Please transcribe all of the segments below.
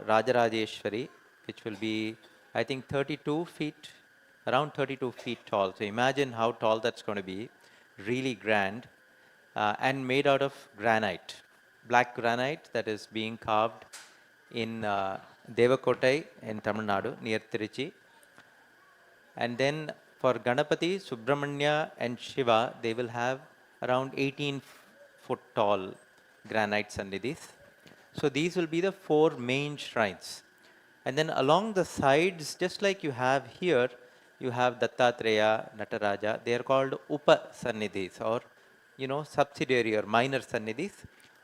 Rajarajeswari, which will be, I think, 32 feet, around 32 feet tall. So imagine how tall that's going to be, really grand, and made out of granite, black granite that is being carved in Devakottai in Tamil Nadu, near Tiruchi. And then for Ganapati, Subramanya and Shiva, they will have around 18-foot tall granite sannidhis. So these will be the four main shrines. And then along the sides, just like you have here, you have Dattatreya, Nataraja. They are called Upa Sannidhis, or subsidiary or minor Sannidhis.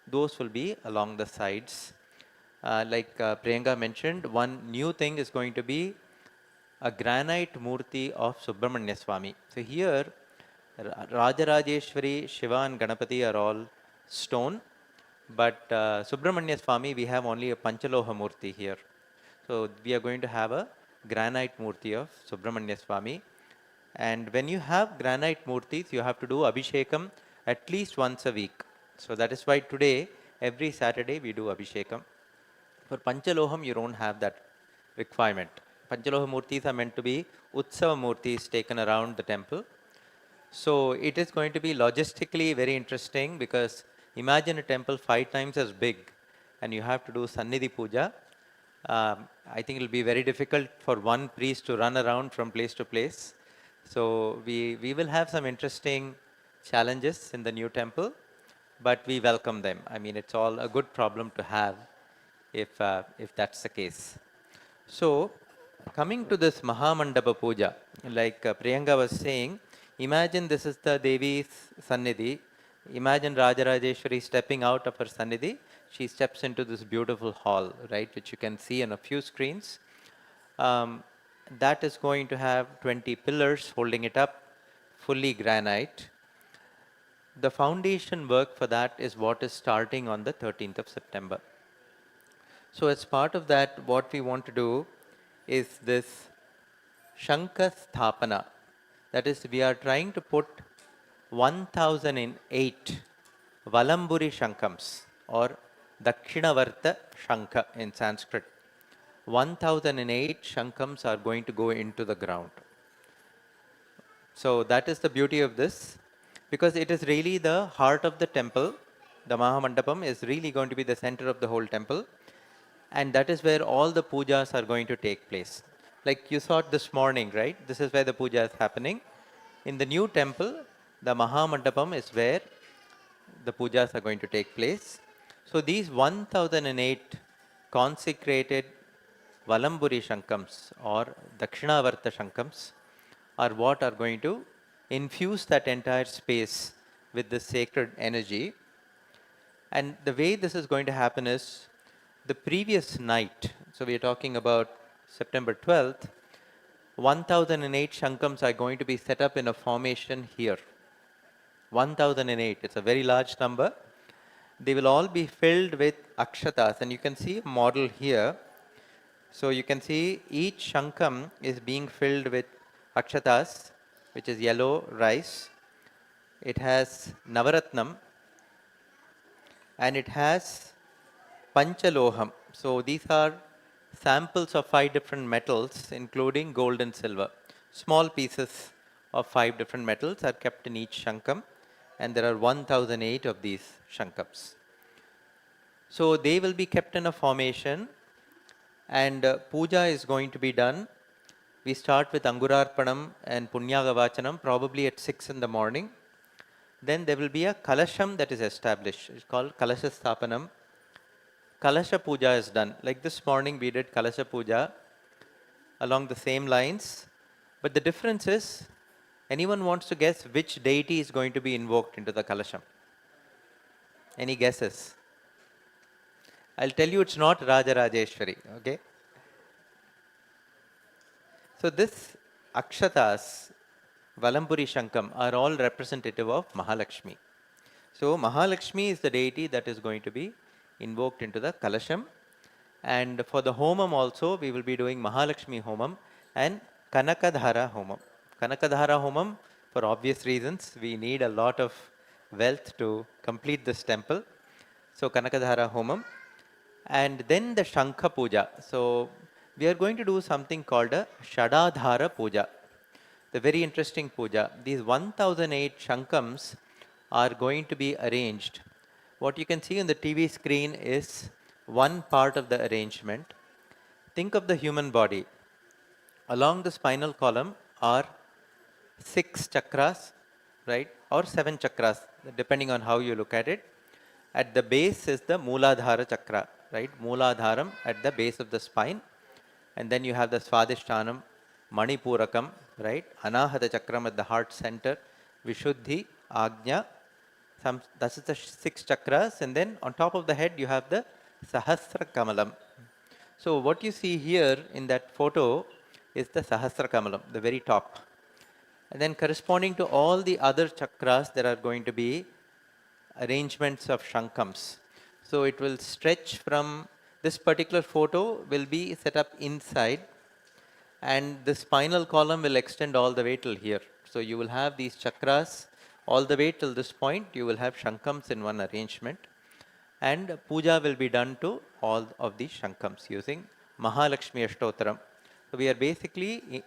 Those will be along the sides. Like Priyanka mentioned, one new thing is going to be a granite murti of Subramanya Swami. So here, Rajarajeswari, Shiva and Ganapati are all stone, but Subramanya Swami, we have only a Panchaloha murti here. So we are going to have a granite murti of Subramanya Swami. And when you have granite murtis, you have to do Abhishekam at least once a week. So that is why today, every Saturday, we do Abhishekam. For Panchaloham, you don't have that requirement. Panchaloha murtis are meant to be Utsava murtis taken around the temple. So it is going to be logistically very interesting, because imagine a temple 5 times as big and you have to do Sannidhi Puja. I think it will be very difficult for one priest to run around from place to place. So we will have some interesting challenges in the new temple, but we welcome them. I mean, it's all a good problem to have if that's the case. So coming to this Mahamandapa Puja, like Priyanka was saying, imagine this is the Devi's Sannidhi. Imagine Rajarajeswari stepping out of her Sannidhi. She steps into this beautiful hall, right, which you can see on a few screens. That is going to have 20 pillars holding it up, fully granite. The foundation work for that is what is starting on the 13th of September. So as part of that, what we want to do is this Shankha Sthapana. That is, we are trying to put 1008 Valamburi Shankams, or Dakshinavarta Shankha in Sanskrit. 1008 Shankams are going to go into the ground. So that is the beauty of this, because it is really the heart of the temple. The Mahamandapam is really going to be the center of the whole temple. And that is where all the pujas are going to take place. Like you saw it this morning, right? This is where the puja is happening. In the new temple, the Mahamandapam is where the pujas are going to take place. So these 1008 consecrated Valamburi Shankams, or Dakshinavarta Shankams, are what are going to infuse that entire space with the sacred energy. And the way this is going to happen is, the previous night, so we are talking about September 12th, 1008 Shankams are going to be set up in a formation here. 1008, it's a very large number. They will all be filled with akshatas, and you can see a model here. So you can see each Shankam is being filled with akshatas, which is yellow rice. It has Navaratnam, and it has Panchaloham. So these are samples of 5 different metals, including gold and silver. Small pieces of 5 different metals are kept in each Shankam, and there are 1008 of these Shankams. So they will be kept in a formation, and puja is going to be done. We start with Angurarpanam and Punyagavachanam probably at 6 in the morning. Then there will be a Kalasham that is established. It's called Shankha Sthapanam. Kalasha Puja is done. Like this morning we did Kalasha Puja along the same lines. But the difference is, anyone wants to guess which deity is going to be invoked into the Kalasham? Any guesses? I'll tell you, it's not Rajarajeswari, okay? So this Akshatas, Valamburi Shankam, are all representative of Mahalakshmi. So Mahalakshmi is the deity that is going to be invoked into the Kalasham. And for the Homam also, we will be doing Mahalakshmi Homam and Kanakadhara Homam. Kanakadhara Homam, for obvious reasons, we need a lot of wealth to complete this temple. So Kanakadhara Homam. And then the Shankha Puja. So we are going to do something called a Shadadhara Puja. The very interesting puja. These 1008 Shankams are going to be arranged. What you can see on the TV screen is one part of the arrangement. Think of the human body. Along the spinal column are 6 chakras, right? Or 7 chakras, depending on how you look at it. At the base is the Mooladhara chakra, right? Mooladharam at the base of the spine. And then you have the Swadhishtanam, Manipurakam, right? Anahata chakram at the heart center, Vishuddhi, Agnya. That is the 6 chakras. And then on top of the head, you have the Sahasra Kamalam. So what you see here in that photo is the Sahasra Kamalam, the very top. And then corresponding to all the other chakras, there are going to be arrangements of shankams. So it will stretch from this particular photo will be set up inside, and the spinal column will extend all the way till here. So you will have these chakras all the way till this point. You will have shankams in one arrangement, and puja will be done to all of these shankams using Mahalakshmi Ashtotaram. So we are basically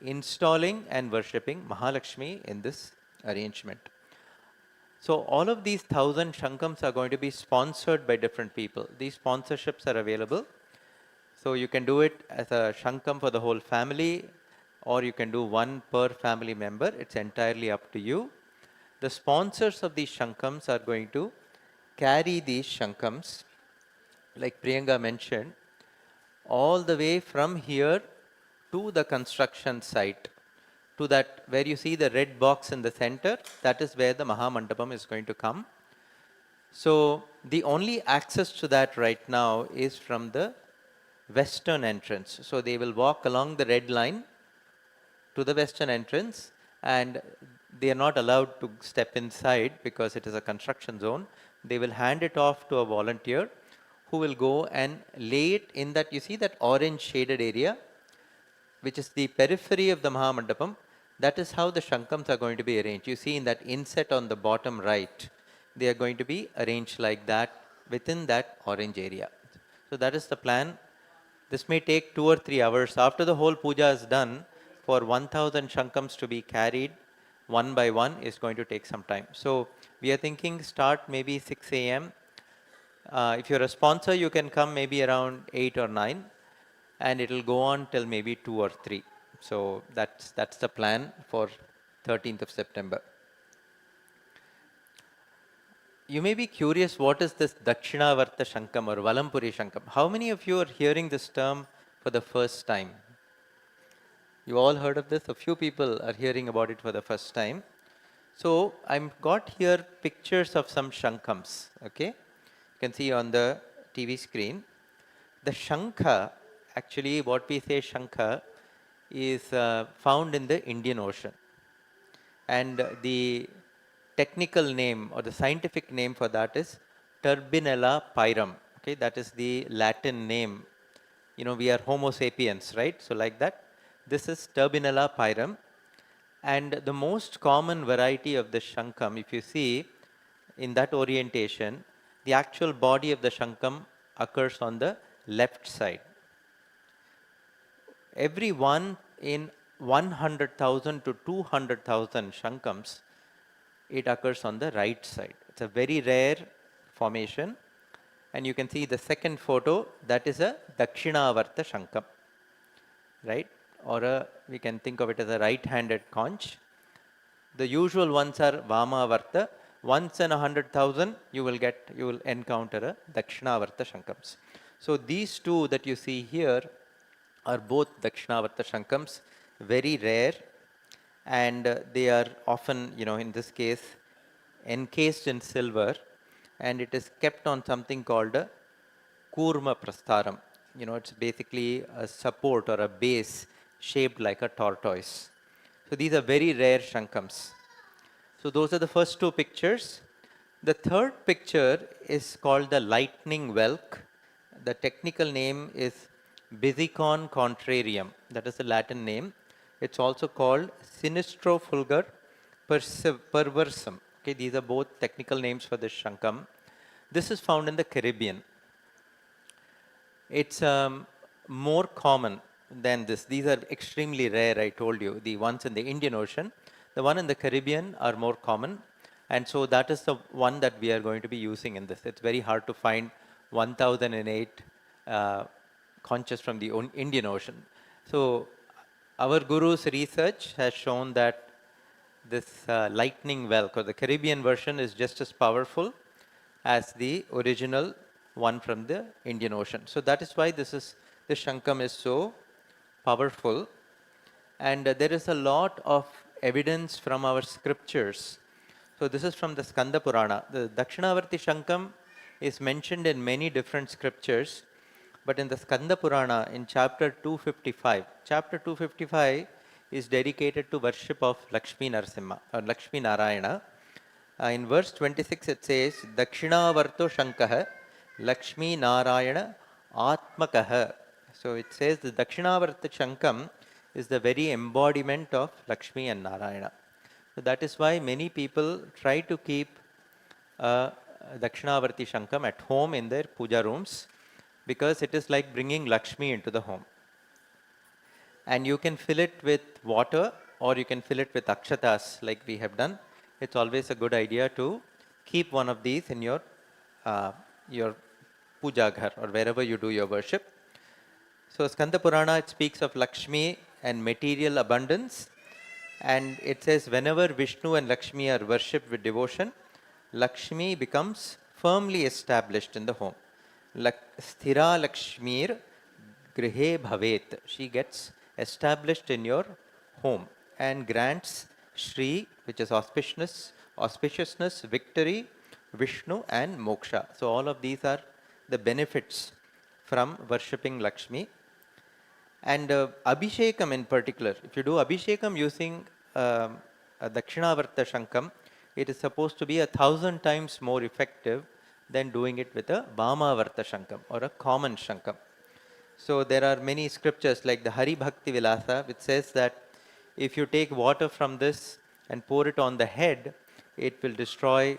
installing and worshipping Mahalakshmi in this arrangement. So all of these 1000 shankams are going to be sponsored by different people. These sponsorships are available. So you can do it as a shankam for the whole family, or you can do one per family member. It's entirely up to you. The sponsors of these shankams are going to carry these shankams, like Priyanka mentioned, all the way from here to the construction site, to that where you see the red box in the center. That is where the Mahamandapam is going to come. So the only access to that right now is from the western entrance. So they will walk along the red line to the western entrance, and they are not allowed to step inside because it is a construction zone. They will hand it off to a volunteer who will go and lay it in that, you see that orange shaded area, which is the periphery of the Mahamandapam. That is how the shankams are going to be arranged. You see in that inset on the bottom right, they are going to be arranged like that within that orange area. So that is the plan. This may take 2 or 3 hours. After the whole puja is done, for 1000 shankams to be carried one by one is going to take some time. So we are thinking start maybe 6 a.m. If you're a sponsor, you can come maybe around 8 or 9. And it will go on till maybe 2 or 3. So that's the plan for 13th of September. You may be curious, what is this Dakshinavarta Shankam or Valampuri Shankam? How many of you are hearing this term for the first time? You all heard of this? A few people are hearing about it for the first time. So I've got here pictures of some Shankams. Okay, you can see on the TV screen. The Shankha, actually what we say Shankha, is found in the Indian Ocean. And the technical name or the scientific name for that is Turbinella pyrum. Okay, that is the Latin name. You know, we are Homo sapiens, right? So like that, this is Turbinella pyrum. And the most common variety of the Shankam, if you see in that orientation, the actual body of the Shankam occurs on the left side. Every one in 100,000 to 200,000 shankams, it occurs on the right side. It's a very rare formation. And you can see the second photo, that is a Dakshinavarta Shankam, right? Or we can think of it as a right-handed conch. The usual ones are Vamavarta. Once in 100,000, you will encounter a Dakshinavarta Shankams. So these two that you see here are both Dakshinavarta Shankams, very rare, and they are often, in this case, encased in silver, and it is kept on something called a Kurma Prastaram. It's basically a support or a base shaped like a tortoise. So these are very rare Shankams. So those are the first two pictures. The third picture is called the lightning whelk. The technical name is Bisicon contrarium. That is the Latin name. It's also called Sinistro fulgur perversum. Okay, these are both technical names for this Shankam. This is found in the Caribbean. It's more common than this. These are extremely rare, I told you. The ones in the Indian Ocean, the one in the Caribbean are more common. And so that is the one that we are going to be using in this. It's very hard to find 1008 conches from the Indian Ocean. So our guru's research has shown that this lightning well, because the Caribbean version is just as powerful as the original one from the Indian Ocean. So that is why this Shankam is so powerful. And there is a lot of evidence from our scriptures. So this is from the Skanda Purana. The Dakshinavarti Shankam is mentioned in many different scriptures, but in the Skanda Purana in chapter 255 is dedicated to worship of Lakshmi Narasimha or Lakshmi Narayana. In verse 26 it says, Dakshinavarto Shankah Lakshmi Narayana Atmakaha. So it says the Dakshinavarta Shankam is the very embodiment of Lakshmi and Narayana. So that is why many people try to keep Dakshinavarti Shankam at home in their puja rooms, because it is like bringing Lakshmi into the home. And you can fill it with water or you can fill it with akshatas like we have done. It's always a good idea to keep one of these in your puja ghar or wherever you do your worship. So Skanda Purana, it speaks of Lakshmi and material abundance, and it says whenever Vishnu and Lakshmi are worshipped with devotion, Lakshmi becomes firmly established in the home. Sthira Lakshmir Grihe Bhavet. She gets established in your home and grants Shri, which is auspiciousness, victory, Vishnu and moksha. So all of these are the benefits from worshipping Lakshmi. And Abhishekam in particular, if you do Abhishekam using a Dakshinavarta Shankam, it is supposed to be 1,000 times more effective than doing it with a Vamavarta Shankam or a common Shankam. So there are many scriptures like the Hari Bhakti Vilasa, which says that if you take water from this and pour it on the head, it will destroy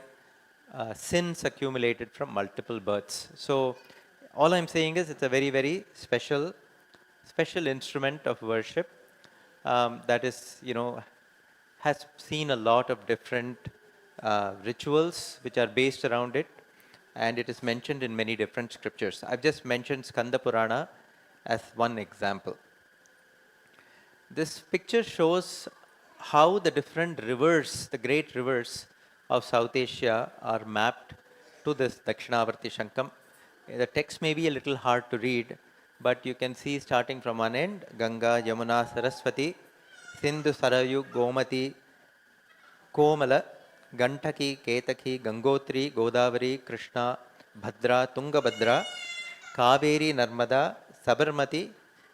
sins accumulated from multiple births. So all I'm saying is it's a very, very special instrument of worship that is, has seen a lot of different rituals which are based around it, and it is mentioned in many different scriptures. I've just mentioned Skanda Purana as one example. This picture shows how the different rivers, the great rivers of South Asia, are mapped to this Dakshinavarti Shankam. The text may be a little hard to read, but you can see starting from one end, Ganga, Yamuna, Saraswati, Sindhu, Sarayu, Gomati, Komala, Gantaki, Ketaki, Gangotri, Godavari, Krishna, Bhadra, Tungabhadra, Kaveri, Narmada, Sabarmati,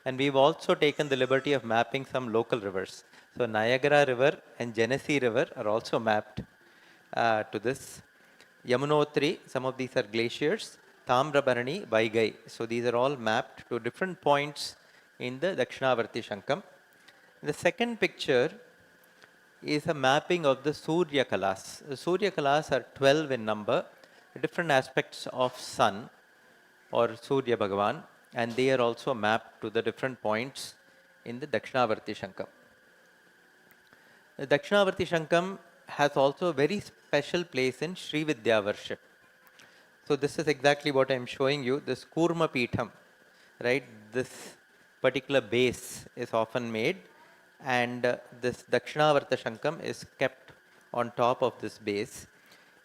and we've also taken the liberty of mapping some local rivers. So Niagara River and Genesee River are also mapped to this. Yamunotri, some of these are glaciers. Tamrabarani, Vaigai. So these are all mapped to different points in the Dakshinavarti Shankam. The second picture is a mapping of the Surya Kalas. The Surya Kalas are 12 in number, different aspects of sun or Surya Bhagavan, and they are also mapped to the different points in the Dakshinavarti Shankam. The Dakshinavarti Shankam has also a very special place in Sri Vidya worship. So this is exactly what I am showing you, this Kurma Pitham, right? This particular base is often made, and this Dakshinavarta Shankam is kept on top of this base.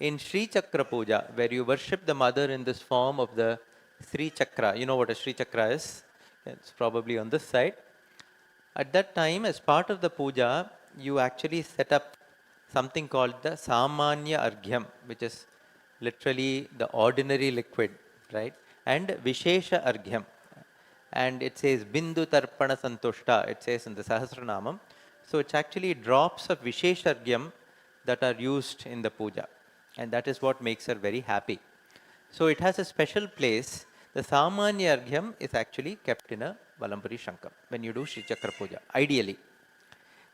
In Sri Chakra Puja, where you worship the mother in this form of the Sri Chakra, you know what a Sri Chakra is? It's probably on this side. At that time, as part of the puja, you actually set up something called the Samanya Arghyam, which is literally the ordinary liquid, right? And Vishesha Arghyam. And it says Bindu Tarpana Santushta, it says in the Sahasranamam. So it's actually drops of Vishesha Arghyam that are used in the puja. And that is what makes her very happy. So it has a special place. The Samanya Arghyam is actually kept in a Valampuri Shankam when you do Sri Chakra Puja, ideally.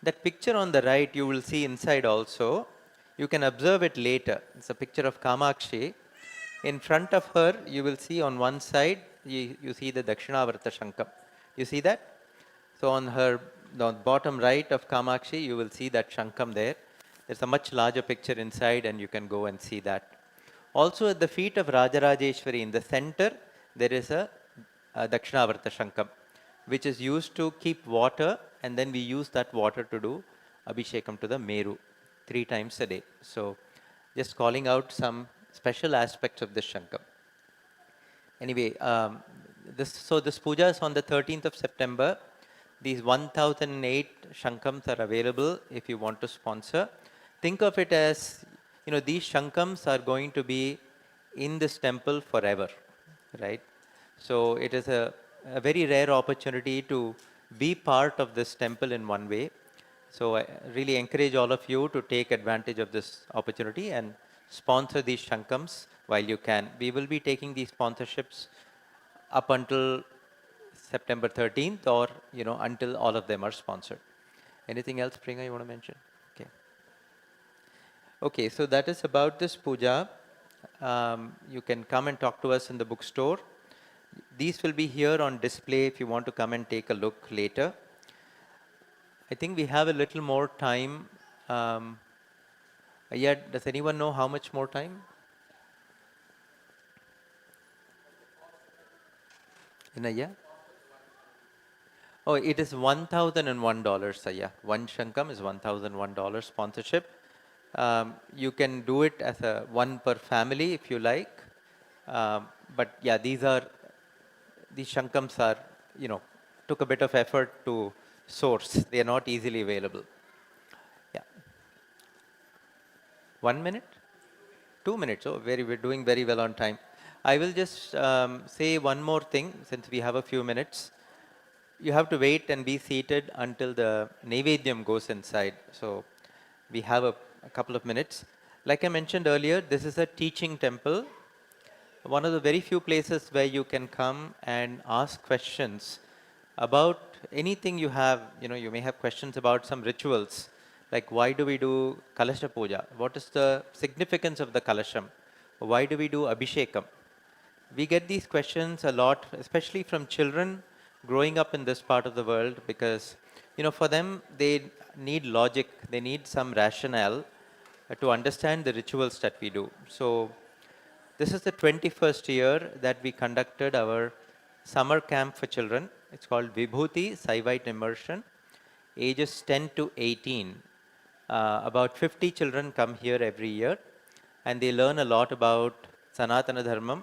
That picture on the right, you will see inside also. You can observe it later. It's a picture of Kamakshi. In front of her, you will see on one side, you see the Dakshinavarta Shankam. You see that? So on her the bottom right of Kamakshi, you will see that Shankam there. There's a much larger picture inside and you can go and see that. Also at the feet of Rajarajeswari in the center, there is a Dakshinavarta Shankam, which is used to keep water, and then we use that water to do Abhishekam to the Meru 3 times a day. So just calling out some special aspects of this Shankam. Anyway, this puja is on the 13th of September. These 1008 Shankams are available if you want to sponsor. Think of it as, these Shankams are going to be in this temple forever, right? So it is a very rare opportunity to be part of this temple in one way. So I really encourage all of you to take advantage of this opportunity and sponsor these Shankams while you can. We will be taking these sponsorships up until September 13th or, until all of them are sponsored. Anything else, Priyanka, you want to mention? Okay. Okay, so that is about this puja. You can come and talk to us in the bookstore. These will be here on display if you want to come and take a look later. I think we have a little more time. Yet, does anyone know how much more time? In a year? Oh, it is $1,001, Saya. One Shankam is $1,001 sponsorship. You can do it as a one per family if you like. But yeah, these Shankams are, took a bit of effort to source. They are not easily available. Yeah. 1 minute? 2 minutes. Oh, we're doing very well on time. I will just say one more thing since we have a few minutes. You have to wait and be seated until the Naivedyam goes inside. So we have a couple of minutes. Like I mentioned earlier, this is a teaching temple. One of the very few places where you can come and ask questions about anything you have. You may have questions about some rituals, like why do we do Kalasha Puja? What is the significance of the Kalasham? Why do we do Abhishekam? We get these questions a lot, especially from children growing up in this part of the world, because, for them, they need logic, they need some rationale to understand the rituals that we do. So this is the 21st year that we conducted our summer camp for children. It's called Vibhuti Saivite Immersion, ages 10 to 18. About 50 children come here every year, and they learn a lot about Sanatana Dharma,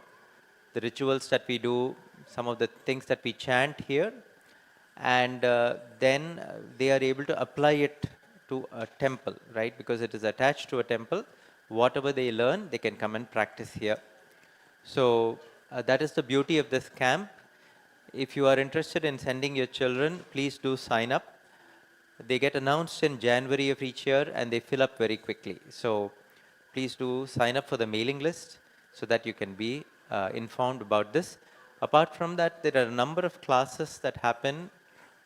the rituals that we do, some of the things that we chant here, and then they are able to apply it to a temple, right? Because it is attached to a temple. Whatever they learn, they can come and practice here. So that is the beauty of this camp. If you are interested in sending your children, please do sign up. They get announced in January of each year and they fill up very quickly. So please do sign up for the mailing list so that you can be informed about this. Apart from that, there are a number of classes that happen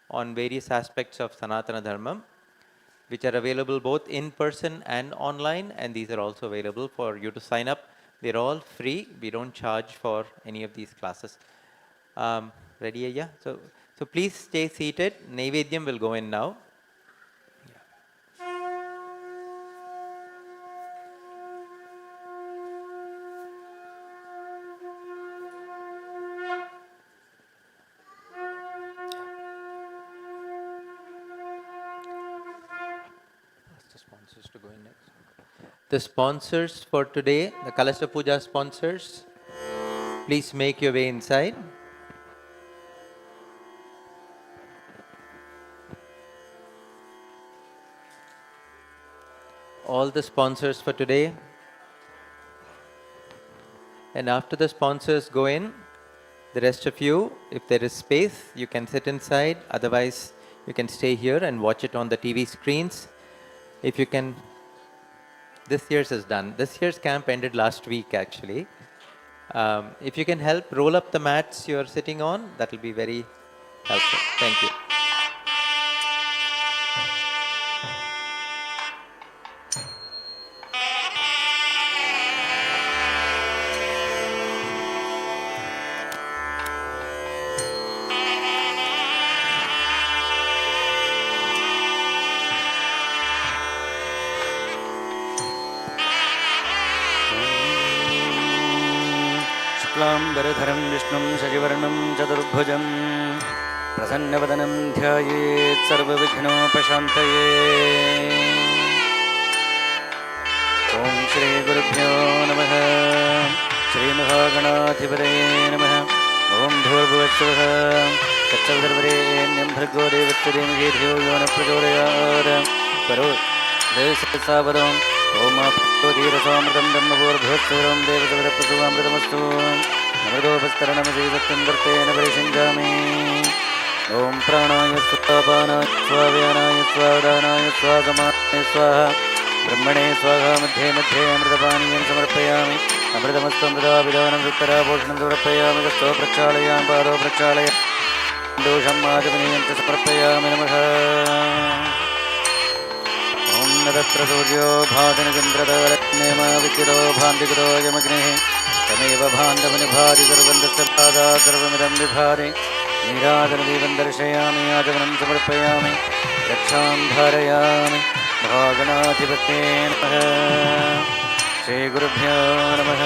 on various aspects of Sanatana Dharma, which are available both in person and online, and these are also available for you to sign up. They're all free. We don't charge for any of these classes. Ready, Ayya? So please stay seated. Naivedyam will go in now. Ask the sponsors to go in next. The sponsors for today, the Kalasha Puja sponsors, please make your way inside. All the sponsors for today. And after the sponsors go in, the rest of you, if there is space, you can sit inside. Otherwise, you can stay here and watch it on the TV screens. If you can, this year's is done. This year's camp ended last week, actually. If you can help roll up the mats you're sitting on, that will be very helpful. Thank you. शुक्लाम्बरधरं विष्णुं शशिवर्णं चतुर्भुजं प्रसन्नवदनं ध्यायेत् सर्वविघ्नोपशान्तये। ॐ श्रीगुरुभ्यो नमः। श्रीमहागणाधिपतये नमः। ॐ भूर्भुवस्सुवः तत्सवितुर्वरेण्यं भर्गो देवस्य धीमहि धियो यो नः प्रचोदयात्। सावरम् ओम धीरसोमृतं ब्रह्मपूर्भुवत्सूरं देवसविरप्रसुवामृतमस्तु नमृतोपस्तरणमसि सत्यं दर्तेन परिषिञ्जामि। ॐ प्राणाय स्वापानाय स्वाव्यानाय स्वादानाय स्वासमानाय स्वाहा ब्रह्मणे स्वाहा मध्ये मध्ये अमृतपानीयं समर्पयामि। अमृतमस्तु अमृताभिधानं उत्तरापोषणं समर्पयामि। हस्तो प्रक्षालयामि पादौ प्रक्षालयामि दोषं आचमनीयं च समर्पयामि। नमः। ॐ तत्र सूर्यो भातिनचन्द्रतारण्यमा विद्युतो भान्तिकृतो यमग्निः तमेव भान्तमुनिभाति सर्वं तस्य पादात् सर्वमिदं विभाति। नीराजनदीपं दर्शयामि आचमनं समर्पयामि रक्षां धारयामि। भागनाधिपते नमः। श्रीगुरुभ्यो नमः।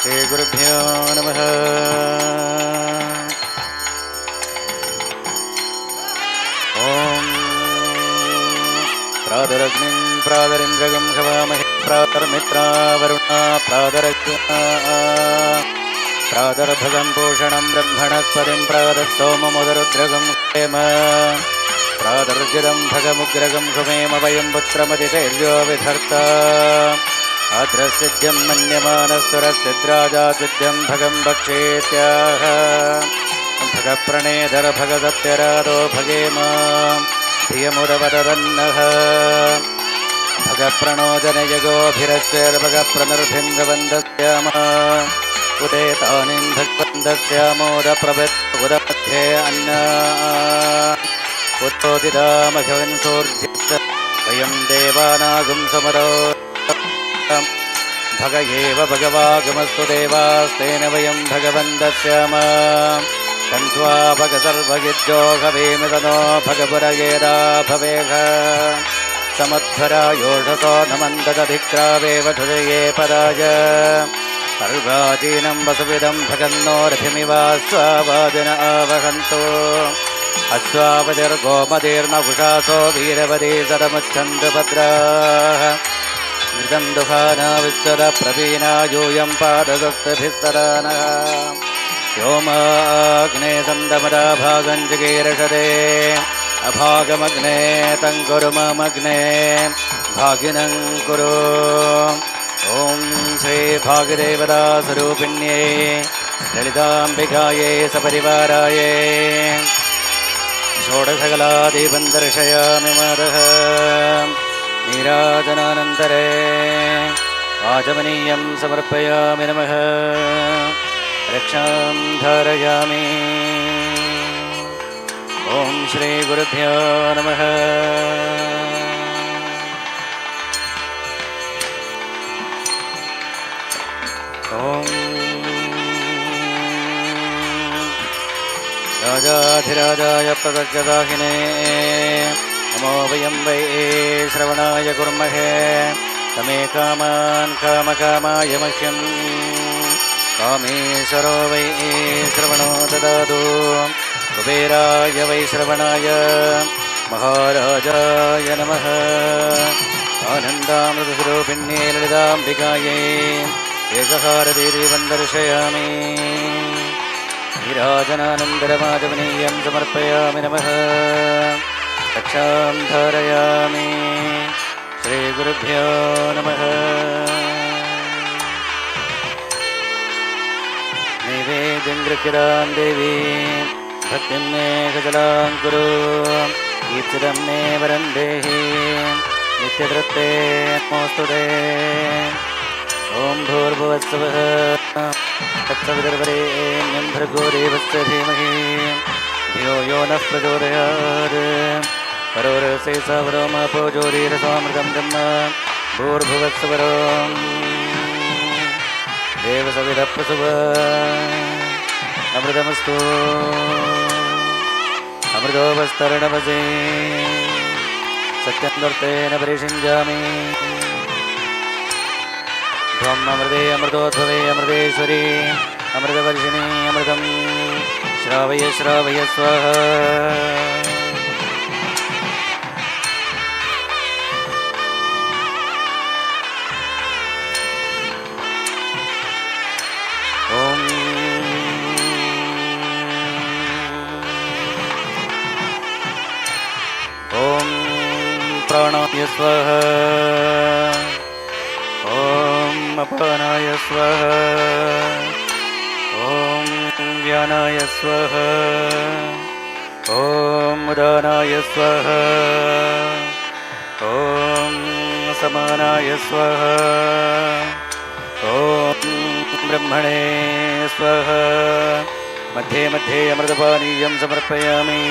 श्रीगुरुभ्यो नमः। ॐ प्रादरग्निं प्रादरिन्द्रगं हवामहे प्रादर्मित्रा वरुणा प्रादर्भगं पोषणं ब्रह्मणस्पतिं प्रादत्सोममुदरुद्रगं क्षेम प्रादर्जितं भगमुग्रगं शुमेम वयं पुत्रमतितैर्यो विधर्ता आद्रसिद्ध्यं मन्यमानस्तुरसिद्राजासिद्ध्यं भगं भक्षेत्याह भगप्रणेधर भगसत्यरादो भगेम धियमुदवदन्नः भगप्रणोदनयगोभिरश्चैर्भगप्रनिर्भिन्द्रवन्दस्याम उदेतानिं भगवन्दस्यामोदप्रभृत्युदमध्ये अन्न उत्तोदितामघवन् सूर्यस्य वयं देवानागुं समरो भग एव भगवागमस्तु देवास्तेन वयं भगवन्दस्याम तन्त्वा भग सर्वगिज्जो हवेम तनो भगपुरगेदा भवेह समुद्धरा योषसो नमन्ददधिक्रावेव धुजये पदाय अर्वाचीनं वसुविदं भगन्नोरभिमिवास्वावादिन आवहन्तु अश्वावतिर्गोमतीर्नकुशासो वीरवती सदमुच्छन्तु भद्राः मृदं दुहाना विश्वद प्रवीणा यूयं पादगुप्तभिस्तरानः व्योमाग्ने सन्दमदा भागं जगीर्षदे अभागमग्ने तं कुरु ममग्ने भागिनं कुरु। ॐ श्री भागदेवतास्वरूपिण्यै ललिताम्बिकायै सपरिवारायै षोडशकलादीपं दर्शयामि मातः। नीराजनानन्तरे आचमनीयं समर्पयामि। नमः। रक्षां धारयामि। ॐ श्रीगुरुभ्यो नमः। ॐ राजाधिराजाय प्रदग्धदाहिने नमो वयं वै श्रवणाय कुर्महे तमे कामान् कामकामाय मह्यं कामेश्वरो वै श्रवणो ददातु कुबेराय वै श्रवणाय महाराजाय नमः। आनन्दामृतस्वरूपिण्ये ललिताम्बिकायै एकहारदीपं दर्शयामि। नीराजनानन्दरमाचमनीयं समर्पयामि। नमः। रक्षां धारयामि। श्रीगुरुभ्यो नमः। नैवेद्यं गृह्यतां देवी भक्तिं मे गजलां कुरु ईप्सितं मे वरं देहि नित्यतृप्ते नमोऽस्तु ते। ॐ भूर्भुवस्सुवः तत्सवितुर्वरेण्यं भर्गो देवस्य धीमहि धियो यो नः प्रचोदयात् परोरसे सवरोमापो ज्योतिरसोऽमृतं ब्रह्म भूर्भुवस्सुवरोम् देवसविधप्रसुव अमृतमस्तु अमृतोपस्तरणवसे सत्यं दर्तेन परिषिञ्जामि त्वम् अमृते अमृतोद्भवे अमृतेश्वरी अमृतवर्षिणी अमृतं श्रावय श्रावय स्वाहा ॐ प्राणाय स्वाहा ॐ अपानाय स्वाहा ॐ व्यानाय स्वाहा ॐ उदानाय स्वाहा ॐ समानाय स्वाहा ॐ ब्रह्मणे स्वाहा मध्ये मध्ये अमृतपानीयं समर्पयामि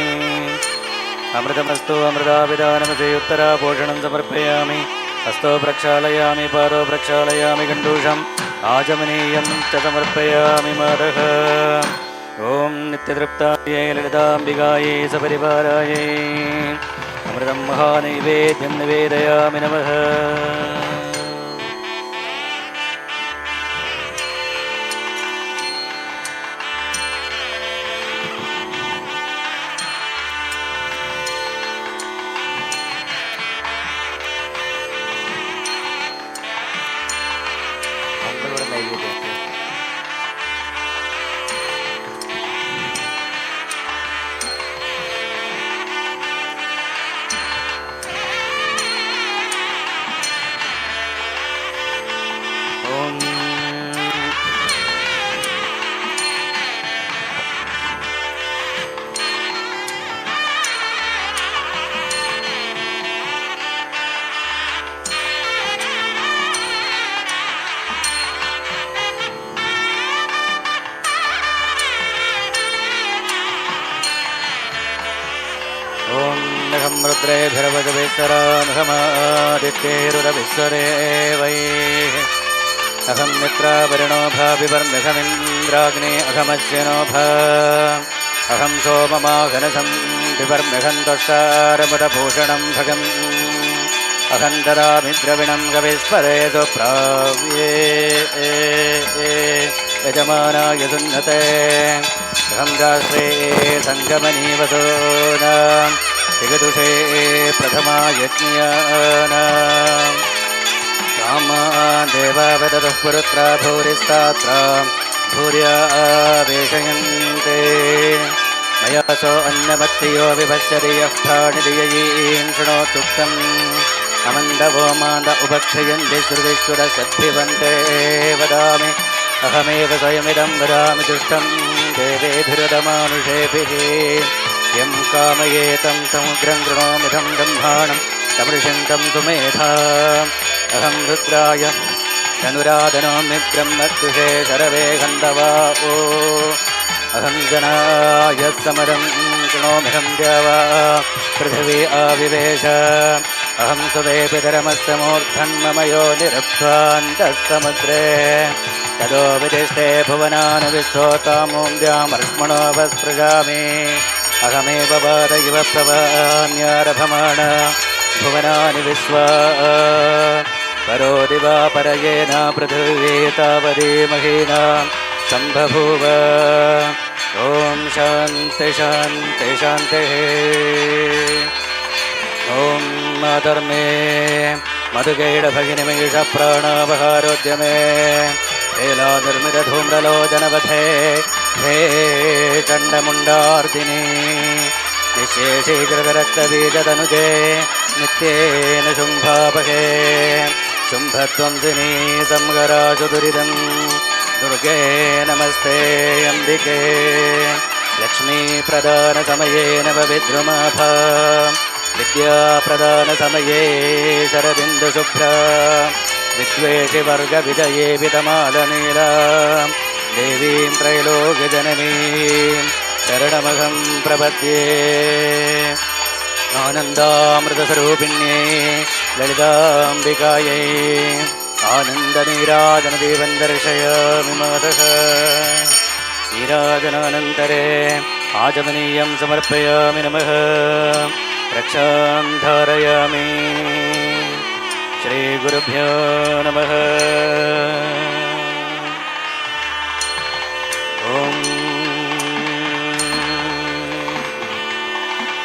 अमृतमस्तु अमृताभिधानमसे उत्तरापोषणं समर्पयामि हस्तो प्रक्षालयामि पादो प्रक्षालयामि गण्डूषम् आचमनीयं च समर्पयामि मातः ॐ नित्यतृप्तायै ललिताम्बिकायै सपरिवारायै अमृतं महानैवेद्यं निवेदयामि नमः रुद्रेभिर्वजवेश्वरामहमादित्यैरुरविश्वरे वै अहं मित्रावरुणो भाविवर्म्यघमिन्द्राग्ने अहमश्विनो भा अहं सोममाघनसं विवर्म्यघं त्वष्टारमुदभूषणं भगम् अहं ददामि द्रविणं गवेश्वरे सुप्राव्ये यजमानाय सुन्नते अहं राष्ट्रे सङ्गमनीवसूनां जगदुषे प्रथमा यज्ञानां रामा देवावदतः पुरुत्रा भूरिस्तात्रा भूर्या वेशयन्ते मया सो अन्नमत्तियो विभश्यति यः प्राणिदिययीं शृणोत्युक्तम् अमन्दवो मान्द उपक्षयन्ति श्रुतिश्रुतशद्भिवन्ते वदामि अहमेव स्वयमिदं वदामि दुष्टं देवेभिरुदमानुषेभिः यं कामयेतं तमुग्रं गृणोमिदं ब्रह्माणं तमृषन्तं सुमेधा अहं रुद्राय धनुराधनोमि ब्रह्मद्विषे शरवे गन्धवा ओ अहं जनाय समरं शृणोम्यहं द्यावा पृथिवी आविवेश अहं सुवेपितरमस्य मूर्धन्मम यो निरब्ध्वान्तः समुद्रे तदो विदिष्टे भुवनानि विश्वोतामून्द्यामर्ष्मणो वस्पृशामि अहमेव वाद इव प्रवान्यारभमाण भुवनानि विश्वा परो दिवा परयेन पृथिवी तावदी महीना सम्बभूव ॐ शान्ति शान्ति शान्तिः ॐ धर्मे मधुगैडभगिनिमिषप्राणावहारोद्यमे हेला निर्मितधूम्रलोचनवधे हे चण्डमुण्डार्दिनी निःशेषीकृतरक्तबीजतनुजे नित्येन शुम्भापहे शुम्भध्वंसिनी संगराशु दुरिदं दुर्गे नमस्ते अम्बिके लक्ष्मीप्रदानसमये नवविद्रुमाभा विद्याप्रदानसमये शरदिन्दुशुभ्रा विद्वेषिवर्गविजये वितमालनीलां देवीं त्रैलोक्यजननीं शरणमहं प्रपद्ये आनन्दामृतस्वरूपिण्ये ललिताम्बिकायै आनन्दनीराजनदेवं दर्शयामि मातः नीराजनानन्तरे आचमनीयं समर्पयामि नमः रक्षां धारयामि श्रीगुरुभ्यो नमः ॐ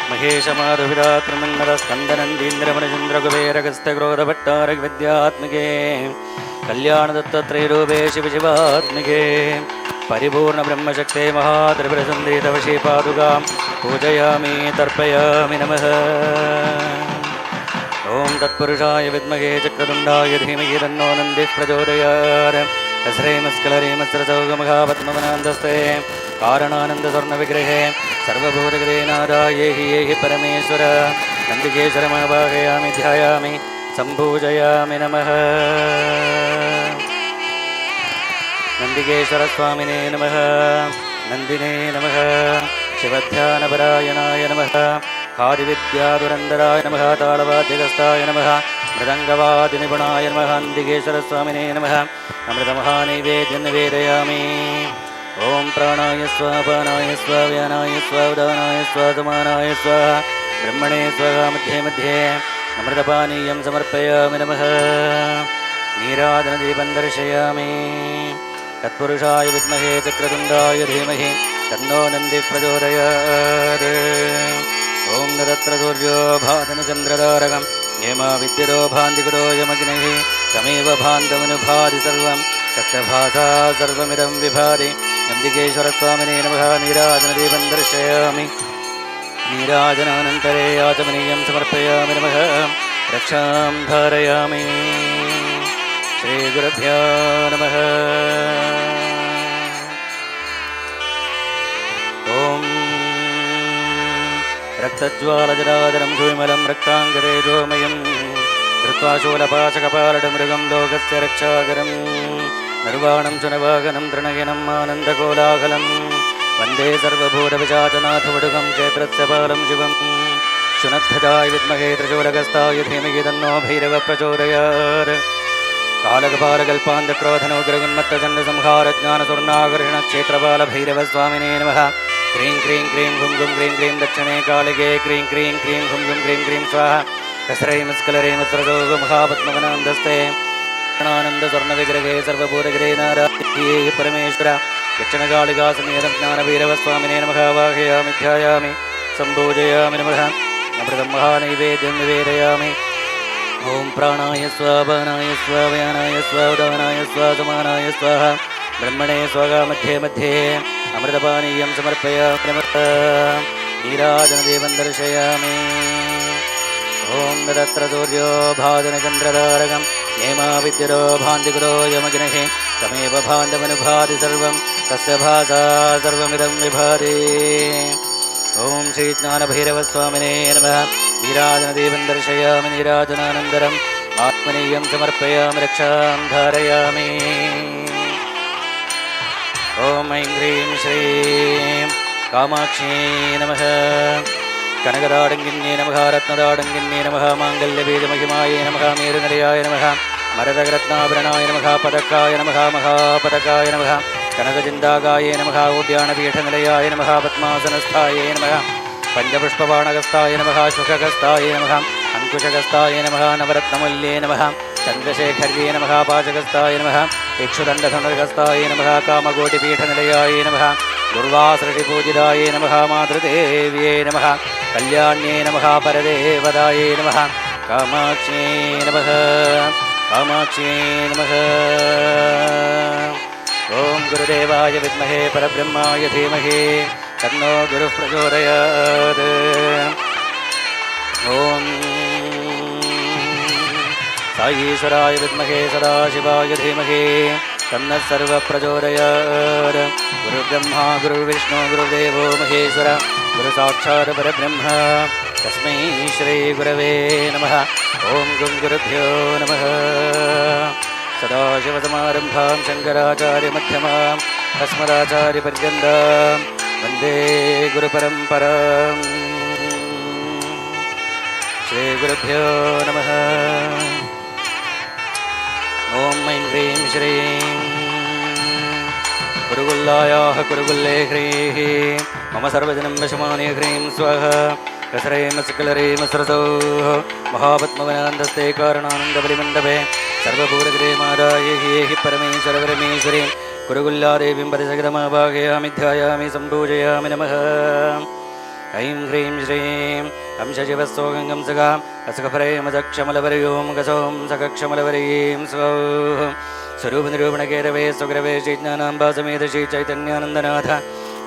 महेशमाधुविदात्रमन्नरस्कन्दनन्दीन्द्रमणचन्द्रकुबेरगस्तक्रोधभट्टारविद्यात्मिके कल्याणदत्तत्रैरूपे शिवशिवात्मिके परिपूर्णब्रह्मशक्ते महात्रिपुरसुन्दरी तव श्रीपादुकां पूजयामि तर्पयामि नमः ॐ तत्पुरुषाय विद्महे चक्रतुण्डाय धीमहि तन्नो नन्दिः प्रचोदयात् हस्रेमस्कलरीमस्रसौगमघापद्मवनान्दस्ते कारणानन्दस्वर्णविग्रहे सर्वभूतगृहे नादाय हि परमेश्वर नन्दिकेश्वरमावाहयामि ध्यायामि सम्पूजयामि नमः नन्दिकेश्वरस्वामिने नमः नन्दिने नमः शिवध्यानपरायणाय नमः खादिविद्याधुरन्दराय नमः तालवाद्यगस्ताय नमः मृदङ्गवादिनिपुणाय नमः नन्दिकेश्वरस्वामिने नमः अमृतमहानैवेद्यं निवेदयामि ॐ प्राणाय स्वाहा पानाय स्वाहा व्यानाय स्वाहा उदानाय स्वाहा समानाय स्वाहा ब्रह्मणे स्वाहा मध्ये मध्ये अमृतपानीयं समर्पयामि नमः नीराजनदीपं दर्शयामि तत्पुरुषाय विद्महे चक्रतुण्डाय धीमहि तन्नो नन्दिः प्रचोदयात् ॐ न तत्र सूर्यो भातनुचन्द्रतारकं येमा विद्युतो भान्तिकृतो यमग्निः तमेव भान्तमनुभाति सर्वं तस्य भासा सर्वमिदं विभाति नन्दिकेश्वरस्वामिने नमः नीराजनदीपं दर्शयामि नीराजनानन्तरे आचमनीयं समर्पयामि नमः रक्षां धारयामि श्रीगुरुभ्यो नमः ॐ रक्तज्वालजलाधरं धूमलं रक्ताङ्गतेजोमयं धृत्वा शूलपाशकपालडमृगं लोकस्य रक्षाकरं निर्वाणं सुनवाहनं तृणयनम् आनन्दकोलाहलं वन्दे सर्वभूतपिशाचनाथवडुगं क्षेत्रस्य पालं शिवं शुनध्वजाय विद्महे त्रिशूलहस्ताय धीमहि तन्नो भैरवः प्रचोदयात् कालकपालकल्पान्धक्रोधनोग्रगुन्मत्तचण्डसंहारज्ञानस्वर्णाकर्षणक्षेत्रपालभैरवस्वामिने नमः क्रीं क्रीं क्रीं हुं गुं क्रीं क्रीं दक्षिणे कालिके क्रीं क्रीं क्रीं हुं गुं क्रीं क्रीं स्वाहा हस्रैमस्कलरेमस्रजोगमहापद्मवनान्दस्ते आनन्दस्वर्णविग्रहे सर्वभूतगृहे नारायणे परमेश्वर दक्षिणकालिकासमेतं ज्ञानभैरवस्वामिने नमः वाहयामि ध्यायामि सम्पूजयामि नमः अमृतं महानैवेद्यं निवेदयामि ॐ प्राणाय स्वाहा पानाय स्वाहा व्यानाय स्वाहा उदानाय स्वाहा समानाय स्वाहा ब्रह्मणे स्वाहा मध्ये मध्ये अमृतपानीयं समर्पयामि नमः नीराजनदेवं दर्शयामि ॐ न तत्र सूर्यो भाजनचन्द्रतारकं येमा विद्युतो भान्तिकृतो यमग्निः तमेव भान्तमनुभाति सर्वं तस्य भासा सर्वमिदं विभाति ॐ श्रीज्ञानभैरवस्वामिने नमः नीराजनदेवं दर्शयामि नीराजनानन्दरम् आत्मनीयं समर्पयामि रक्षां धारयामि ॐ ऐं ह्रीं श्रीं कामाक्षी नमः कनकदाडङ्गिन्ये नमः रत्नदाडङ्गिन्ये नमः माङ्गल्यबीजमहिमायै नमः मेरुनिलयाय नमः मरदरत्नाभरणाय नमः पदकाय नमः महापदकाय नमः कनकचिन्ताकाय नमः उद्यानपीठनिलयाय नमः पद्मासनस्थायै नमः पञ्चपुष्पबाणगस्ताय नमः शुकगस्ताय नमः अङ्कुशगस्ताय नमः नवरत्नमूल्ये नमः चन्द्रशेखर्ये नमः पाचगस्ताय नमः इक्षुदण्डधनुर्गस्ताय नमः कामकोटिपीठनिलयाय नमः दुर्वासृतिपूजिताय नमः मातृदेव्यै नमः कल्याण्ये नमः परदेवतायै नमः कामाक्ष्यै नमः कामाक्ष्यै नमः ॐ गुरुदेवाय विद्महे परब्रह्माय धीमहि तन्नो गुरुः प्रचोदयात् ॐ साईश्वराय विद्महे सदाशिवाय धीमहि तन्नः सर्वः प्रचोदयात् गुरुर्ब्रह्मा गुरुर्विष्णु गुरुदेवो महेश्वर गुरुसाक्षात् परब्रह्म तस्मै श्रीगुरवे नमः। ॐ गुं गुरुभ्यो नमः। सदाशिवसमारम्भां शङ्कराचार्यमध्यमाम् अस्मदाचार्यपर्यन्तां वन्दे गुरुपरम्पराम्। श्रीगुरुभ्यो नमः। ॐ ऐं ह्रीं श्रीं गुरुगुल्लायाः गुरुगुल्ले ह्रीः मम सर्वजनं वशमाने ह्रीं स्वाहा कसरेम सकलरेम सरसौः महापद्मवनान्दस्ते कारणानन्दबलिमण्डपे सर्वभूतगृहे मादाये हि परमेश्वरपरमेश्वरीं गुरुगुल्लादेवीं पतिसहितमावाहयामि ध्यायामि सम्पूजयामि नमः। ऐं ह्रीं श्रीं हंसशिवस्सोगं सगा असखफरेमसक्षमलवर्यों गसों सकक्षमलवरीं स्वौः स्वरूपनिरूपणकेरवे स्वग्रवे श्रीज्ञानाम्बा समेत श्रीचैतन्यानन्दनाथ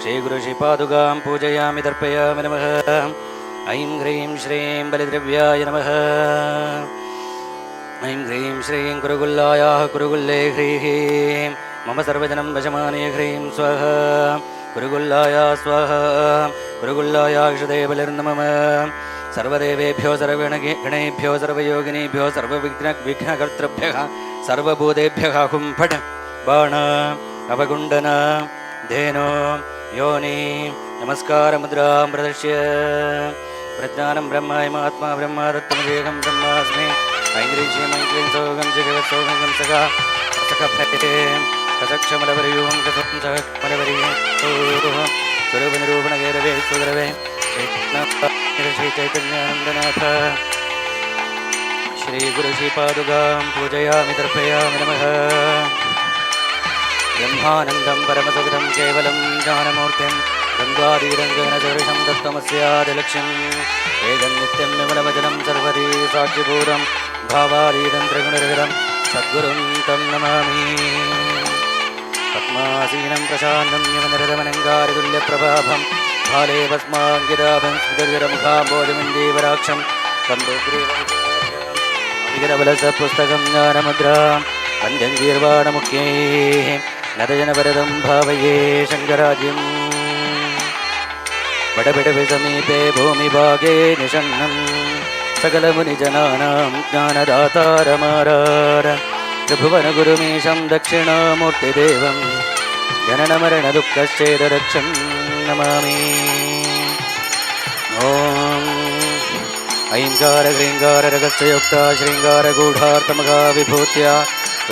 श्रीगुरुश्रीपादुकां पूजयामि तर्पयामि नमः। ऐं ह्रीं श्रीं बलिद्रव्याय नमः। ऐं ह्रीं श्रीं गुरुगुल्लायाः गुरुगुल्ले ह्रीः मम सर्वजनं वशमाने ह्रीं स्वाहा गुरुगुल्लाया स्वाहा गुरुगुल्लायाक्षदेवलिर्नमः। सर्वदेवेभ्यो सर्वगणेभ्यो सर्वयोगिनीभ्यो सर्वविघ्नकर्तृभ्यः सर्वभूतेभ्यः हुं फट् बाण अवगुण्डन धेनो योनि नमस्कारमुद्रां प्रदर्श्य प्रज्ञानं ब्रह्मायमात्मा ब्रह्मा तत्त्वमजेहं ब्रह्मास्मि। ऐं ह्रीं श्रीं ऐं क्लीं सौगं जगवत्सौगं सगा असखफटे कसक्षमलवर्यों कसं सकमलवर्ये स्वरूपनिरूपणगैरवे सुगरवे श्रीचैतन्यानन्दनाथ श्रीगुरुश्रीपादुकां पूजयामि तर्पयामि नमः। ब्रह्मानन्दं परमसुखदं केवलं ज्ञानमूर्तिं गङ्गाधीरङ्गनसदृशं तत्त्वमस्यादिलक्ष्यम् एकं नित्यं विमलवचनं सर्वदी साक्षिपूरं भावादीतं त्रिगुणरहितं सद्गुरुं तं नमामि। पद्मासीनं प्रशान्तं यमनिरतमनङ्गारितुल्यप्रभाभं भाले भस्माङ्किताभं स्फुटगिरमुखाम्बोजमिन्दीवराक्षं कन्दुग्रीवविगतबलसपुस्तकं ज्ञानमुद्रां वन्द्यं गीर्वाणमुख्यैः नतजनवरदं भावये शङ्कराज्यम्। वडबिडवि समीपे भूमिभागे निषण्णं सकलमुनिजनानां ज्ञानदातारमारार त्रिभुवनगुरुमीशं दक्षिणामूर्तिदेवं जननमरणदुःखश्चेदरक्षं नमामि। ॐ ऐङ्कारह्रीङ्काररगस्ययुक्ता श्रीङ्गारगूढार्थमगा विभूत्या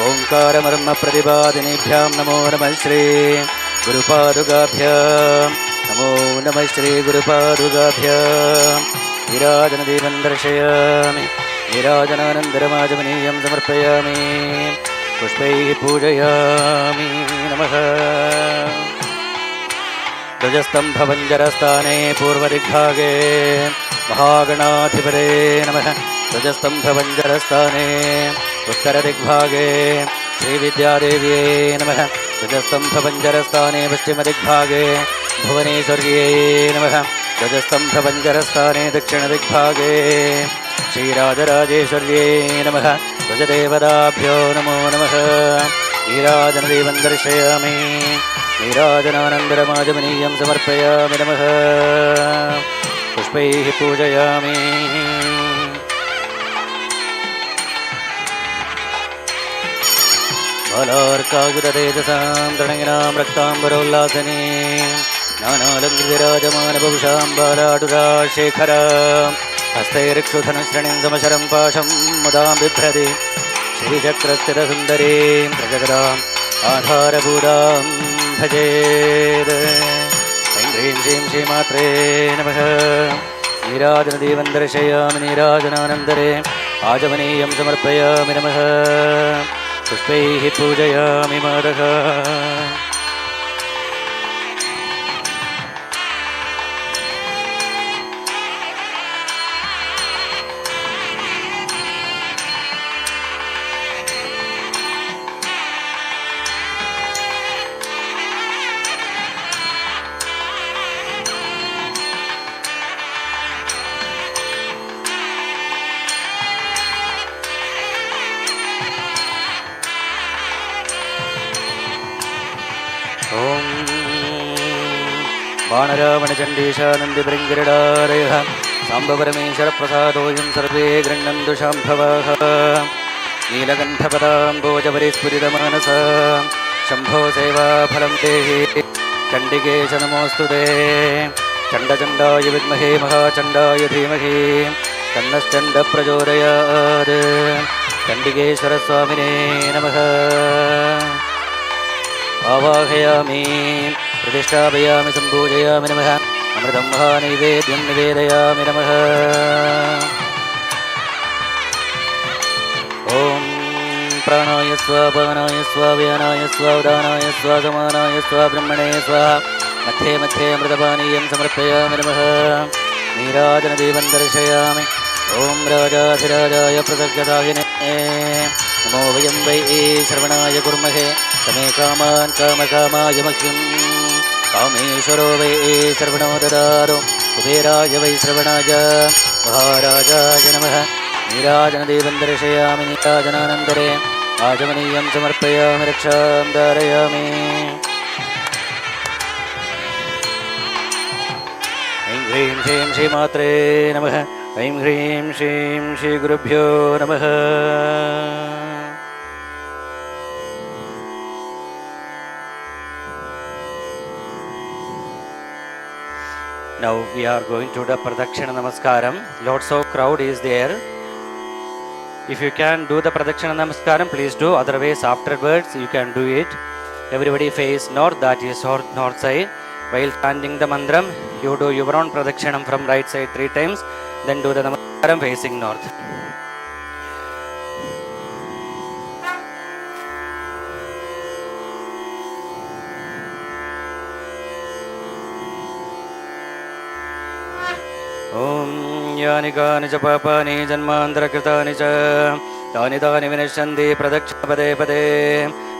ओङ्कारमर्मप्रतिपादिनीभ्यां नमो नमः श्री गुरुपादुकाभ्यां नमो नमः श्री गुरुपादुकाभ्यां। विराजनदीपं दर्शयामि नीराजनानन्दरमाजमनीयं समर्पयामि पुष्पैः पूजयामि नमः। ध्वजस्तम्भवञ्जरस्थाने पूर्वदिग्भागे महागणाधिपते नमः। ध्वजस्तम्भवञ्जरस्थाने उत्तरदिग्भागे श्रीविद्यादेव्यै नमः। ध्वजस्तम्भवञ्जरस्थाने पश्चिमदिग्भागे भुवनेश्वर्यै नमः। ध्वजस्तम्भवञ्जरस्थाने दक्षिणदिग्भागे श्रीराजराजेश्वर्यै नमः। ध्वजदेवताभ्यो नमो नमः। नीराजनदीपं दर्शयामि नीराजनानन्दरमाजमनीयं समर्पयामि नमः। पुष्पैः पूजयामि। बालार्कायुधतेजसां तृणगिनां रक्ताम्बरोल्लासिनी नानालङ्कृतिराजमानबहुशां बालाटुराशेखरां हस्तैरिक्षुधनुश्रणिं समशरं पाशं मुदां बिभ्रति श्रीचक्रस्थितसुन्दरीं प्रजगदाम् आधारभूतां भजेत्। ऐं ह्रीं श्रीं श्रीमात्रे नमः। नीराजनदीपं दर्शयामि नीराजनानन्दरे आजमनीयं समर्पयामि नमः। पुष्पैः पूजयामि मातः। बाणरावणचण्डीशानन्दिभृङ्गिरडारयः साम्बपरमेश्वर प्रसादोऽयं सर्वे गृह्णन्तु शाम्भवः नीलकण्ठपदाम्बोजपरिस्फुरितमानसा शम्भो सेवाफलं देहि चण्डिकेश नमोऽस्तु ते चण्डचण्डाय विद्महे महाचण्डाय धीमहि तन्नश्चण्डप्रचोदयात् चण्डिकेश्वरस्वामिने नमः आवाहयामि प्रतिष्ठापयामि सम्पूजयामि नमः अमृतं महानैवेद्यं निवेदयामि नमः ॐ प्राणाय स्वाहा पानाय स्वाहा व्यानाय स्वाहा उदानाय स्वाहा समानाय स्वाहा ब्रह्मणे स्वाहा मध्ये मध्ये अमृतपानीयं समर्पयामि नमः नीराजनदीपं दर्शयामि ॐ राजाधिराजाय प्रसज्जदायिने नमो वयं वै श्रवणाय कुर्महे समे कामान् कामकामाय मह्यं कामेश्वरो वै श्रवणो ददातु कुबेराय वै श्रवणाय महाराजाय नमः नीराजनदीपं दर्शयामि नीराजनानन्तरे आचमनीयं समर्पयामि रक्षां धारयामि ऐं ह्रीं श्रीं श्रीमात्रे नमः ऐं ह्रीं श्रीं श्रीगुरुभ्यो नमः Now we are going to the Pradakshina Namaskaram. Lots of crowd is there. If you can do the Pradakshina Namaskaram, please do. Otherwise, afterwards, you can do it. Everybody face north, that is north side. While chanting the mantram, you do your own Pradakshinam from right side 3 times. Then do the Namaskaram facing north. Om yani kani cha papani janmantarakritani cha tani tani vinashanti pradakshapade pade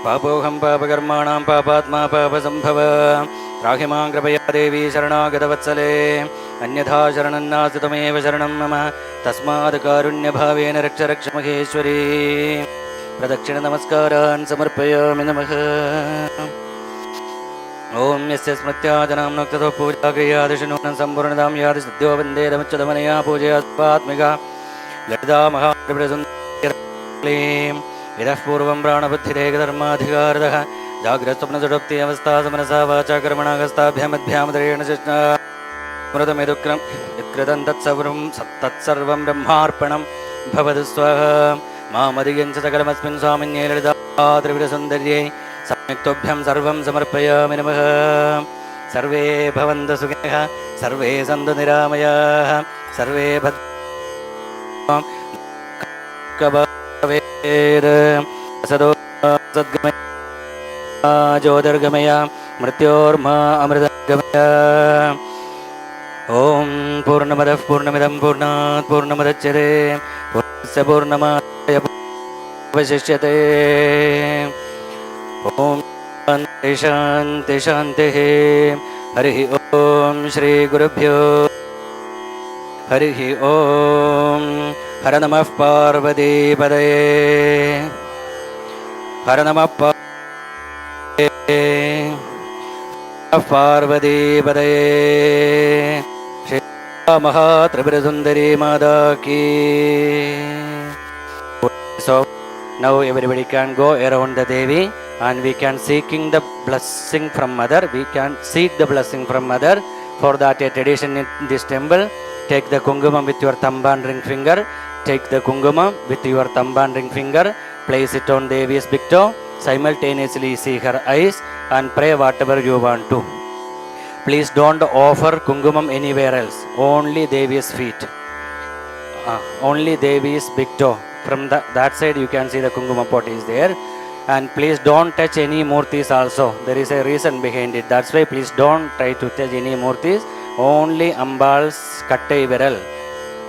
papoham papakarmanam papatma papasambhava rahimam kripaya devi sharanagatavatssale anyatha sharanannasti tameva sharanam mama tasmad karunya bhavena raksha raksha maheshwari pradakshina namaskaran samarpayami namaha ओम यस्य स्मृत्याजनां नक्ततो पूजा क्रियादिशनूनं सम्पूर्णदां यादि सद्यो वन्देदमुच्चदमनया पूजयात्मिका ललिता महाप्रभृसुन्दरीं इतः पूर्वं प्राणबुद्धिदेहधर्माधिकारतः जाग्रत्स्वप्नसुषुप्ति अवस्था समनसा वाचा कर्मणा हस्ताभ्यामध्यामतरेण स्मृतमिदुक्रं यत्कृतं तत्सर्वं ब्रह्मार्पणं भवतु स्वाहा मामधिगं च सकलमस्मिन् स्वामिन्ये ललिता त्रिपुरसुन्दर्यै सम्यक्तोभ्यं सर्वं समर्पयामि नमः सर्वे भवन्तु सुखिनः सर्वे सन्तु निरामयाः सर्वे भद्रं सदो सद्गमय ज्योतिर्गमय मृत्योर्मा अमृतगमय ॐ पूर्णमदः पूर्णमिदं पूर्णात् पूर्णमुदच्यते पूर्णस्य पूर्णमादाय पूर्णमेवावशिष्यते ओम शांति शांति शांति हरि ओम श्री गुरुभ्यो हरि ओम हर नमः पार्वती पदये हर नमः पार्वती पदये श्री महात्रिपुरसुन्दरी माता की. So now everybody can go around the Devi and we can seeking the blessing from mother. We can seek the blessing from mother. For that a tradition in this temple, take the kungumam with your thumb and ring finger. Take the kungumam with your thumb and ring finger. Place it on Devi's big toe. Simultaneously see her eyes and pray whatever you want to. Please don't offer kungumam anywhere else. Only Devi's feet. Only Devi's big toe. From that side you can see the kunguma pot is there. And please don't touch any murtis also. There is a reason behind it. That's why please don't try to touch any murtis. Only Ambal's kattai viral,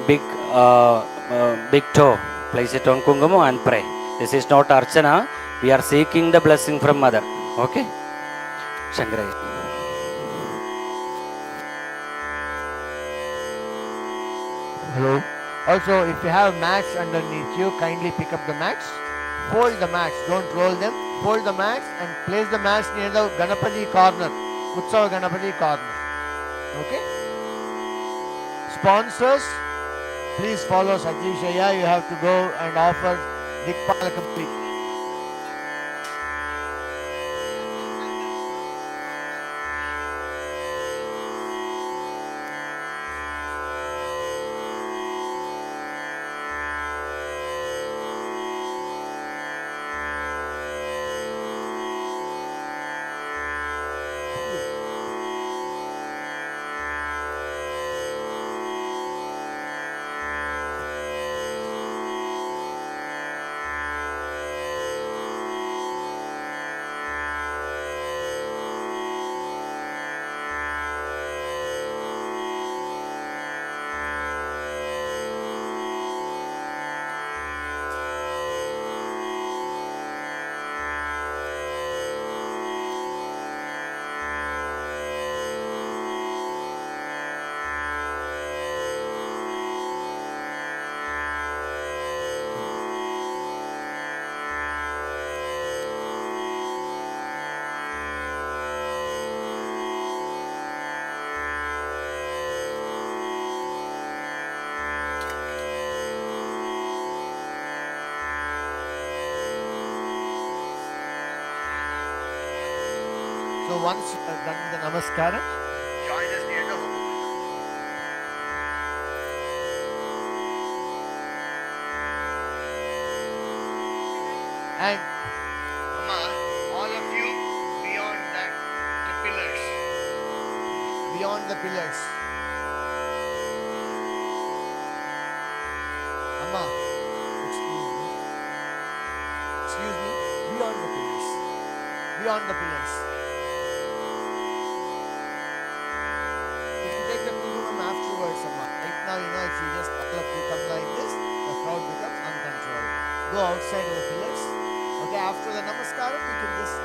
big toe. Place it on kunguma and pray. This is not archana. We are seeking the blessing from mother. Okay? Shankaraya. Hello. Also, if you have mats underneath you, kindly pick up the mats. Fold the mats, don't roll them. Fold the mats and place the mats near the Ganapati corner, Utsava Ganapati corner. Okay? sponsors, please follow Satishaya. You have to go and offer Dikpalakapali. So once you have done the namaskaram, join us near the home. And Amma, all of you beyond that, the pillars. Beyond the pillars. Amma, excuse me, beyond the pillars. Beyond the pillars. Afterwards, Amma. Right now, if you just all of you come like this, the crowd becomes uncontrollable. Go outside of the pillars. Okay, after the namaskaram, you can just.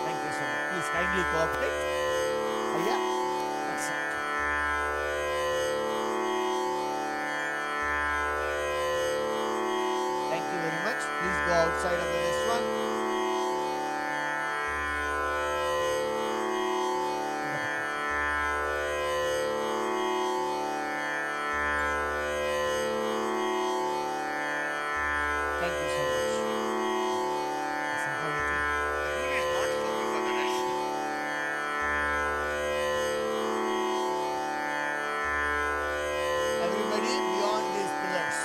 Thank you so much. Please kindly cooperate. Yeah, that's it. Thank you very much. Please go outside of this one. Thank you so much. The rule is not for you, for the rest. Everybody beyond these pillars.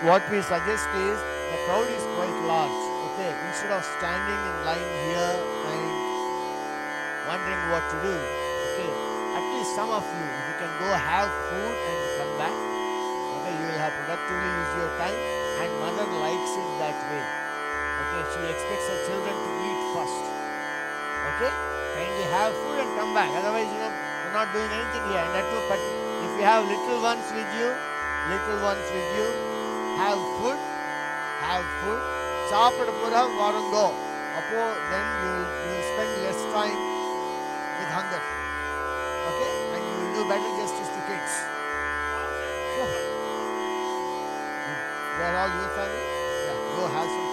What we suggest is the crowd is quite large. Okay, instead of standing in line here and wondering what to do, okay, at least some of you, if you can go have food and come back, okay, you will have productively used your time, and mother likes it that way. Okay, she expects her children to eat first. Okay, kindly have food and come back. Otherwise, you're not doing anything here. And that too, but if you have little ones with you, have food. Sapad pura varungo. Then you will spend less time with hunger. Okay? And you will do better justice to kids. They are all your family? Yeah, go have some